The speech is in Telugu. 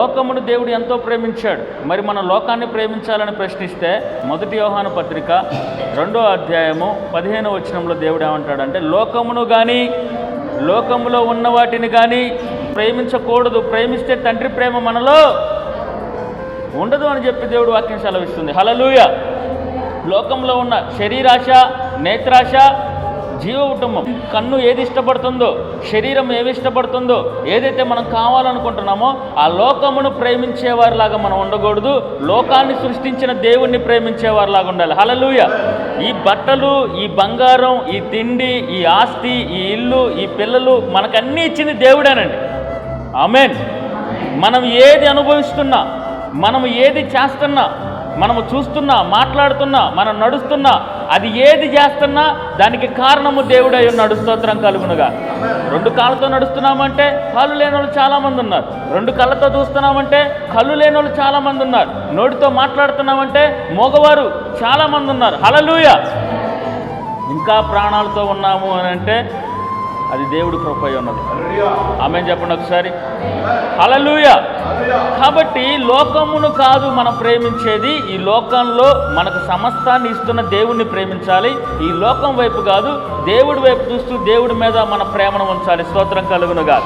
లోకమును దేవుడు ఎంతో ప్రేమించాడు. మరి మన లోకాన్ని ప్రేమించాలని ప్రశ్నిస్తే 1 యోహాను పత్రిక 2వ అధ్యాయము 15వ వచనంలో దేవుడు ఏమంటాడంటే, లోకమును కానీ లోకములో ఉన్న వాటిని కానీ ప్రేమించకూడదు, ప్రేమిస్తే తండ్రి ప్రేమ మనలో ఉండదు అని చెప్పి దేవుడు వాక్యం సెలవిస్తుంది. హల్లెలూయా. లోకంలో ఉన్న శరీరాశ, నేత్రాశ, జీవ కుటుంబం, కన్ను ఏది ఇష్టపడుతుందో, శరీరం ఏమి ఇష్టపడుతుందో, ఏదైతే మనం కావాలనుకుంటున్నామో ఆ లోకమును ప్రేమించేవారిలాగా మనం ఉండకూడదు. లోకాన్ని సృష్టించిన దేవుణ్ణి ప్రేమించేవారిలాగా ఉండాలి. హల్లెలూయా. ఈ బట్టలు, ఈ బంగారం, ఈ తిండి, ఈ ఆస్తి, ఈ ఇల్లు, ఈ పిల్లలు మనకన్నీ ఇచ్చింది దేవుడేనండి. ఆమేన్. మనం ఏది అనుభవిస్తున్నా, మనం ఏది చేస్తున్నా, మనము చూస్తున్నా, మాట్లాడుతున్నా, మనం నడుస్తున్నా, అది ఏది చేస్తున్నా దానికి కారణము దేవుడై ఉన్నాడు. స్తోత్రం కలుగునుగా. 2 కాళ్ళతో నడుస్తున్నామంటే కాళ్ళు లేని వాళ్ళు చాలామంది ఉన్నారు. 2 కళ్ళతో చూస్తున్నామంటే కళ్ళు లేని వాళ్ళు చాలామంది ఉన్నారు. నోటితో మాట్లాడుతున్నామంటే మగవారు చాలామంది ఉన్నారు. హల్లెలూయా. ఇంకా ప్రాణాలతో ఉన్నాము అని అంటే అది దేవుడి కృప అయి ఉన్నది. ఆమేన్ చెప్పండి ఒకసారి. హల్లెలూయా. కాబట్టి లోకమును కాదు మనం ప్రేమించేది, ఈ లోకంలో మనకు సమస్తాన్ని ఇస్తున్న దేవుణ్ణి ప్రేమించాలి. ఈ లోకం వైపు కాదు, దేవుడి వైపు చూస్తూ దేవుడి మీద మన ప్రేమను ఉంచాలి. స్తోత్రం కలుగునుగా.